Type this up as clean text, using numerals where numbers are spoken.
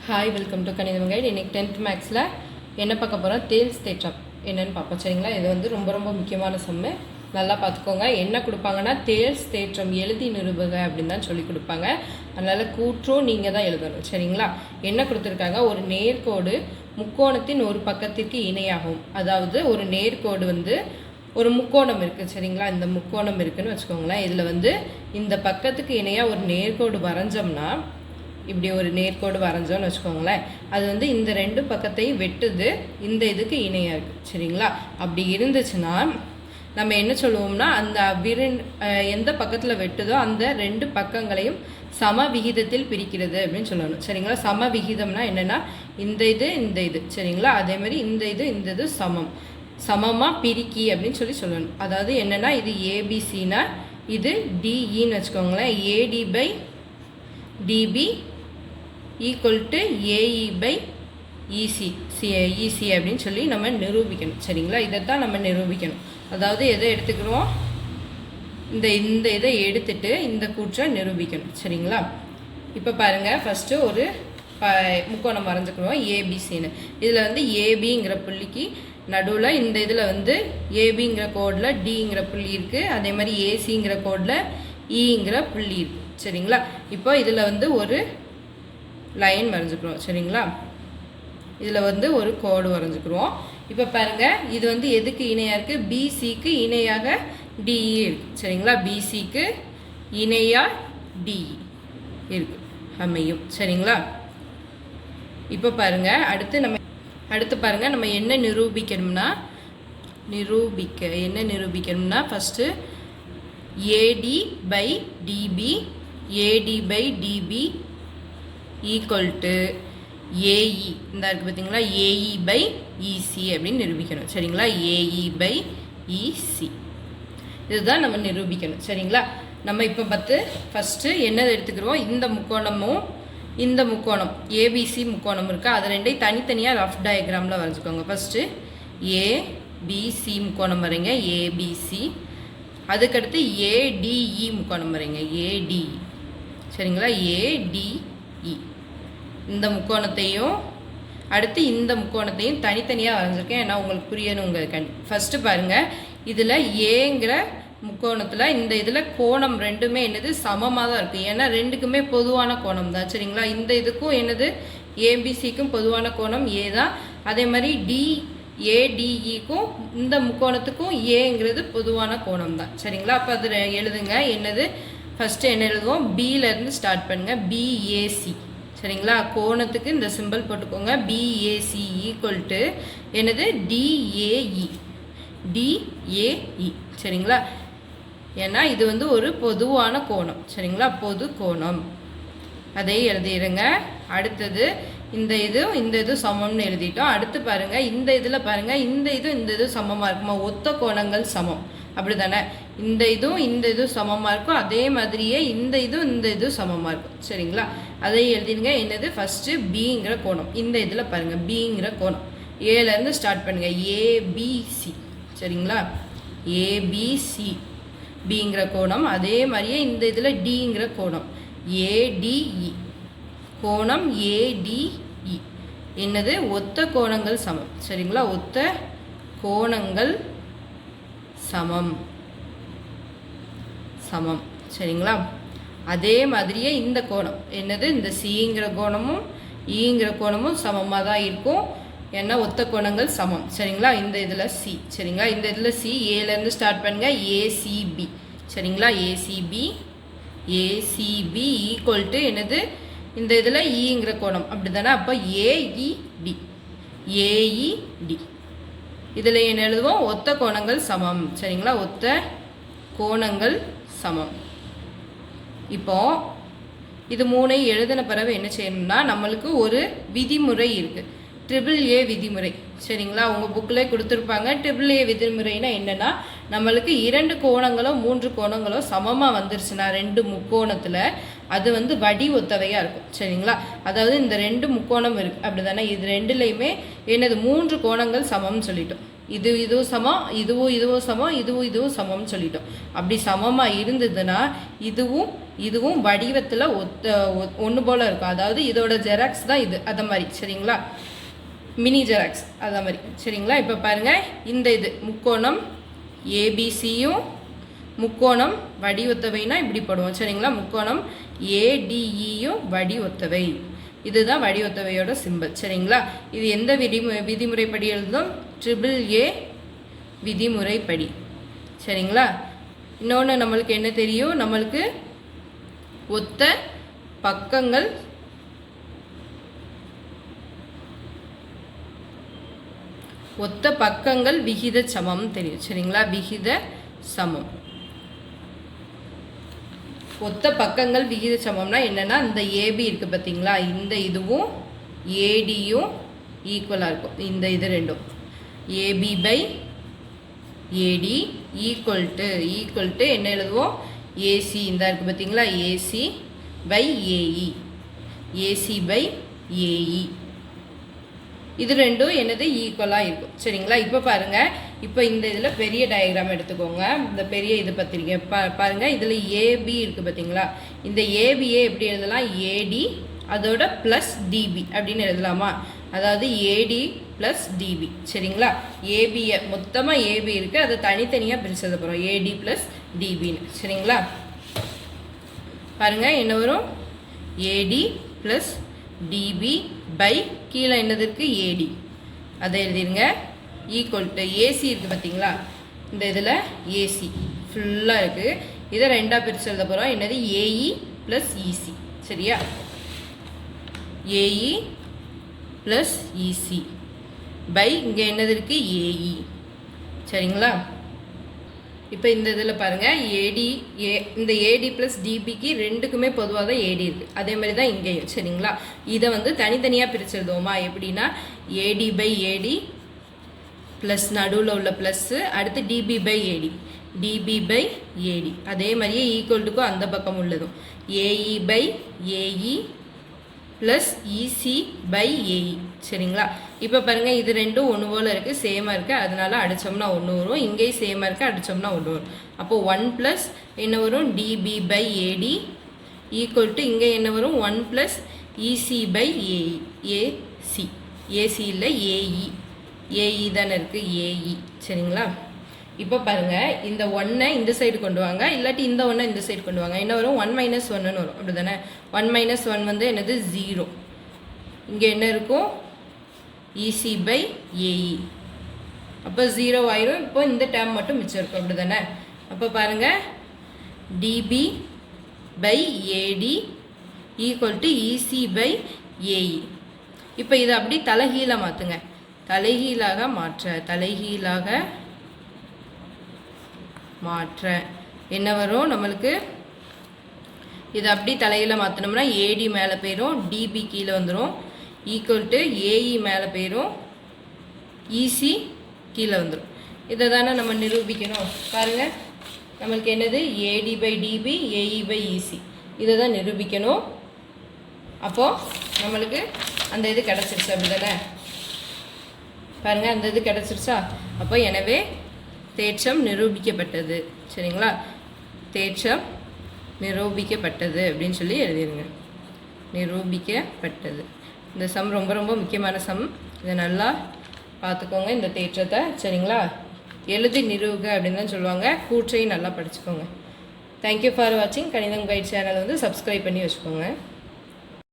Hi, welcome to கணிதம் guide. இன்றைக்கி 10th மேக்ஸில் என்ன பார்க்க போகிறோம்? தேல்ஸ் தேற்றம் என்னென்னு பார்ப்போம். சரிங்களா? இது வந்து ரொம்ப ரொம்ப முக்கியமான சம்மு. நல்லா பார்த்துக்கோங்க. என்ன கொடுப்பாங்கன்னா தேல்ஸ் தேற்றம் எழுதி நிரூபக அப்படின்னு தான் சொல்லி கொடுப்பாங்க. அதனால் கூற்றும் நீங்கள் தான் எழுதணும். சரிங்களா? என்ன கொடுத்துருக்காங்க? ஒரு நேர்கோடு முக்கோணத்தின் ஒரு பக்கத்திற்கு இணையாகும். அதாவது ஒரு நேர்கோடு வந்து ஒரு முக்கோணம் இருக்குது. சரிங்களா? இந்த முக்கோணம் இருக்குதுன்னு வச்சுக்கோங்களேன். இதில் வந்து இந்த பக்கத்துக்கு இணையாக ஒரு நேர்கோடு வரைஞ்சோம்னா, இப்படி ஒரு நேர்கோடு வரைஞ்சோன்னு வச்சுக்கோங்களேன், அது வந்து இந்த ரெண்டு பக்கத்தையும் வெட்டுது, இந்த இதுக்கு இணையாக இருக்குது. சரிங்களா? அப்படி இருந்துச்சுன்னா நம்ம என்ன சொல்லுவோம்னா, அந்த எந்த பக்கத்தில் வெட்டுதோ அந்த ரெண்டு பக்கங்களையும் சம விகிதத்தில் பிரிக்கிறது அப்படின்னு சொல்லணும். சரிங்களா? சம விகிதம்னா என்னென்னா இந்த இது சரிங்களா? அதே மாதிரி இந்த இது சமமாக பிரிக்கி அப்படின்னு சொல்லணும். அதாவது என்னென்னா, இது ஏபிசினா இது டிஇன்னு வச்சுக்கோங்களேன். AD by DB equal to AE by EC அப்படின்னு சொல்லி நம்ம நிரூபிக்கணும். சரிங்களா? இதைத்தான் நம்ம நிரூபிக்கணும். அதாவது எதை எடுத்துக்கிறோம்? இந்த இதை எடுத்துட்டு இந்த கூற்றை நிரூபிக்கணும். சரிங்களா? இப்போ பாருங்கள், ஃபஸ்ட்டு ஒரு முக்கோணம் வரைஞ்சிக்கிறோம் ஏபிசின்னு. இதில் வந்து ஏபிங்கிற புள்ளிக்கு நடுவில் இந்த இதில் வந்து ஏபிங்கிற கோடில் டிங்கிற புள்ளி இருக்குது. அதே மாதிரி ஏசிங்கிற கோடில் இங்கிற புள்ளி இருக்குது. சரிங்களா? இப்போ இதில் வந்து ஒரு லைன் வரைஞ்சிக்கிறோம். சரிங்களா? இதில் வந்து ஒரு கோடு வரைஞ்சிக்கிறோம். இப்போ பாருங்கள், இது வந்து எதுக்கு இணையாக இருக்குது? பிசிக்கு இணையாக டிஇ இருக்குது. சரிங்களா? பிசிக்கு இணையாக டிஇ இருக்குது அமையும். சரிங்களா? இப்போ பாருங்கள், அடுத்து பாருங்கள், நம்ம என்ன நிரூபிக்கணும்னா first AD by DB equal to AE இந்த இருக்குது பார்த்தீங்களா, ஏஇ பை இசி அப்படின்னு நிரூபிக்கணும். சரிங்களா? ஏஇ பை இசி இதுதான் நம்ம நிரூபிக்கணும். சரிங்களா? நம்ம இப்போ ஃபஸ்ட்டு என்னதை எடுத்துக்கிறோம்? இந்த முக்கோணம் ஏபிசி முக்கோணம் இருக்குது. அது ரெண்டையும் தனித்தனியாக ரஃப் டயக்ராமில் வரைஞ்சிக்கோங்க. ஃபஸ்ட்டு ஏபிசி முக்கோணம் வரைங்க, ஏபிசி. அதுக்கடுத்து ஏடிஇ முக்கோணம் வரைங்க, ஏடிஇ. சரிங்களா? ஏடிஇ இந்த முக்கோணத்தையும் அடுத்து இந்த முக்கோணத்தையும் தனித்தனியாக வரைஞ்சிருக்கேன். ஏன்னா உங்களுக்கு புரியணுங்கிறதுக்காண்டி. ஃபஸ்ட்டு பாருங்கள், இதில் ஏங்கிற முக்கோணத்தில் இந்த இதில் கோணம் ரெண்டுமே என்னது சமமாக தான் இருக்குது. ஏன்னா ரெண்டுக்குமே பொதுவான கோணம் தான். சரிங்களா? இந்த இதுக்கும் என்னது ஏபிசிக்கும் பொதுவான கோணம் ஏ தான். அதே மாதிரி ஏடிஇக்கும் இந்த முக்கோணத்துக்கும் ஏங்கிறது பொதுவான கோணம் தான். சரிங்களா? அப்போ அது எழுதுங்க. என்னது ஃபஸ்ட்டு என்ன எழுதுவோம்? பியிலேருந்து ஸ்டார்ட் பண்ணுங்கள். பிஏசி. சரிங்களா? கோணத்துக்கு இந்த சிம்பிள் போட்டுக்கோங்க. பிஏசி ஈக்குவல் டு என்னது டிஏஇ. சரிங்களா? ஏன்னா இது வந்து ஒரு பொதுவான கோணம். சரிங்களா? பொது கோணம். அதை எழுதிடுங்க. அடுத்தது இந்த இது சமம்னு எழுதிட்டோம். அடுத்து பாருங்கள், இந்த இதில் பாருங்கள், இந்த இது சமமாக இருக்குமா? ஒத்த கோணங்கள் சமம். அப்படி தானே? இந்த இதுவும் சமமாக இருக்கும். அதே மாதிரியே இந்த இது சமமாக இருக்கும். சரிங்களா? அதை எழுதிடுங்க. என்னது ஃபஸ்ட்டு பிங்கிற கோணம். இந்த இதில் பாருங்கள், பிங்கிற கோணம். ஏலேருந்து ஸ்டார்ட் பண்ணுங்கள். ஏபிசி. சரிங்களா? ஏபிசி பிங்கிற கோணம். அதே மாதிரியே இந்த இதில் டிங்கிற கோணம் ஏடிஇ. கோணம் ஏடிஇ என்னது ஒத்த கோணங்கள் சமம். சரிங்களா? ஒத்த கோணங்கள் சமம். சரிங்களா? அதே மாதிரியே இந்த கோணம் என்னது இந்த சிங்கிற கோணமும் ஈங்கிற கோணமும் சமமாக தான் இருக்கும். ஏன்னா ஒத்த கோணங்கள் சமம். சரிங்களா? இந்த இதில் சி. சரிங்களா? இந்த இதில் சி. ஏலேருந்து ஸ்டார்ட் பண்ணுங்கள். ஏசிபி. சரிங்களா? ஏசிபி ஈக்குவல் டு என்னது இந்த இதில் ஈங்கிற கோணம். அப்படி தானே? அப்போ ஏஇடி இதில் என்ன எழுதுவோம்? ஒத்த கோணங்கள் சமம். சரிங்களா? ஒத்த கோணங்கள் சமம். இப்போ இது மூணை எழுதின பிறகு என்ன செய்யணும்னா, நம்மளுக்கு ஒரு விதிமுறை இருக்குது. AAA விதிமுறை. சரிங்களா? உங்கள் புக்கில் கொடுத்துருப்பாங்க. AAA விதிமுறைனா என்னென்னா, நம்மளுக்கு 2 கோணங்களோ 3 கோணங்களோ சமமாக வந்துருச்சுன்னா ரெண்டு முக்கோணத்தில் அது வந்து வடி ஒத்தவையாக இருக்கும். சரிங்களா? அதாவது இந்த 2 முக்கோணம் இருக்குது. அப்படி தானே? இது ரெண்டுலேயுமே என்னது 3 கோணங்கள் சமம்னு சொல்லிட்டோம். இதுவும் சமம், இதுவும் சமம், இதுவும் சமம்னு சொல்லிட்டோம். அப்படி சமமாக இருந்ததுன்னா இதுவும் வடிவத்தில் ஒன்று போல் இருக்கும். அதாவது இதோட ஜெராக்ஸ் தான் இது, அதை மாதிரி. சரிங்களா, மினி ஜெராக்ஸ் அதை மாதிரி. சரிங்களா, இப்போ பாருங்கள், இந்த இது முக்கோணம் ஏபிசியும் முக்கோணம் வடி ஒத்தவைனா இப்படி போடுவோம். சரிங்களா, முக்கோணம் ஏடிஇயும் வடி ஒத்தவை. இதுதான் வடி ஒத்தவையோட சிம்பிள். சரிங்களா, இது எந்த விதிமுறைப்படி எழுதும்? AAA விதிமுறைப்படி. சரிங்களா, இன்னொன்று நம்மளுக்கு என்ன தெரியும்? நம்மளுக்கு ஒத்த பக்கங்கள் விகித சமம் தெரியும். சரிங்களா, விகித சமம். ஒத்த பக்கங்கள் விகித சமம்னா என்னென்னா, இந்த ஏபி இருக்குது பார்த்தீங்களா, இந்த இதுவும் ஏடியும் ஈக்குவலாக இருக்கும். இந்த இது ரெண்டும் AB by AD equal to என்ன எழுதுவோம்? ஏசி. இந்த இருக்குது பார்த்தீங்களா, AC by AE, AC by AE. இது ரெண்டும் என்னது? ஈக்குவலாக இருக்கும். சரிங்களா, இப்போ பாருங்கள், இப்போ இந்த இதில் பெரிய டயக்ராம் எடுத்துக்கோங்க. இந்த பெரிய இது பார்த்துருக்கீங்க. பாருங்கள், இதில் ஏபி இருக்குது பார்த்தீங்களா, இந்த ஏபிஏ எப்படி எழுதலாம்? ஏடி அதோட ப்ளஸ் டிபி அப்படின்னு எழுதலாமா? அதாவது ஏடி ப்ளஸ் டிபி. சரிங்களா, ஏபியை மொத்தமாக ஏபி இருக்குது, அதை தனித்தனியாக பிரித்து எழுத போகிறோம், ஏடி ப்ளஸ் டிபின்னு. சரிங்களா, பாருங்கள் என்ன வரும்? ஏடி ப்ளஸ் டிபி பை கீழே என்னது இருக்குது? ஏடி. அதை எழுதிருங்க. ஈக்குவல் டு ஏசி இருக்குது பார்த்தீங்களா, இந்த இதில் ஏசி ஃபுல்லாக இருக்குது. இதை ரெண்டாக பிரித்து எழுத போகிறோம். என்னது? AE plus EC. சரியா, ஏஇ ப்ளஸ் இசி பை இங்கே என்னது இருக்குது? ஏஇ. சரிங்களா, இப்போ இந்த இதில் பாருங்கள், இந்த ஏடி ப்ளஸ் டிபிக்கு ரெண்டுக்குமே பொதுவாக தான் ஏடி இருக்குது. அதே மாதிரி தான் இங்கேயும். சரிங்களா, இதை வந்து தனித்தனியாக பிரித்து எழுதுவோமா? எப்படின்னா, ஏடி பை ஏடி ப்ளஸ் நடுவில் உள்ள ப்ளஸ்ஸு, அடுத்து டிபி பை ஏடி. அதே மாதிரியே ஈக்குவல்ட்டுக்கும் அந்த பக்கம் உள்ளதும் AE by AE plus EC by AE. சரிங்களா, இப்போ பாருங்கள், இது ரெண்டும் ஒன்று போல் இருக்குது, சேமாக இருக்குது. அதனால் அடித்தோம்னா ஒன்று வரும். இங்கேயும் சேமாக இருக்குது, அடித்தோம்னா ஒன்று வரும். அப்போது 1 ப்ளஸ் என்ன வரும்? DB by AD equal to இங்கே என்ன வரும்? 1 plus EC by AE. AC இல்லை, ஏஇ தானே இருக்குது, ஏஇ. சரிங்களா, இப்போ பாருங்கள், இந்த 1 இந்த சைடு கொண்டு வாங்க, இல்லாட்டி இந்த 1 இந்த சைடு கொண்டு வாங்க. என்ன வரும்? 1 - 1ன்னு வரும். அப்படி தானே? 1 - 1 வந்து என்னது? 0. இங்கே என்ன இருக்கும்? EC by AE. அப்போ 0 ஆயிரும். இப்போ இந்த டேர்ம் மட்டும் மிச்சம் இருக்கும். அப்படி தானே? அப்போ பாருங்கள், DB by AD equal to EC by AE. இப்போ இதை அப்படி தலைகீழாக மாற்றுங்க. தலைகீழாக மாற்ற என்ன வரும் நம்மளுக்கு? இதை அப்படி தலையில் மாற்றினோம்னா ஏடி மேலே போயிடும், டிபி கீழே வந்துடும், ஈக்குவல் டு ஏஇ மேலே போயிடும், இசி கீழே வந்துடும். இதை தானே நம்ம நிரூபிக்கணும். பாருங்கள், நம்மளுக்கு என்னது? AD by DB AE by EC. இதை தான் நிரூபிக்கணும். அப்போது நம்மளுக்கு அந்த இது கிடச்சிருச்சு. அப்படி தானே? பாருங்கள், அந்த இது கிடச்சிருச்சா? அப்போ எனவே தேற்றம் நிரூபிக்கப்பட்டது. சரிங்களா, தேற்றம் நிரூபிக்கப்பட்டது அப்படின்னு சொல்லி எழுதிடுங்க. நிரூபிக்கப்பட்டது. இந்த சம் ரொம்ப ரொம்ப முக்கியமான சம். இதை நல்லா பார்த்துக்கோங்க இந்த தேற்றத்தை. சரிங்களா, எழுதி நிரூக அப்படின்னு தான் சொல்லுவாங்க. கூற்றையும் நல்லா படிச்சுக்கோங்க. தேங்க்யூ ஃபார் வாட்சிங். கணிதம் கைட் சேனல் வந்து சப்ஸ்கிரைப் பண்ணி வச்சுக்கோங்க.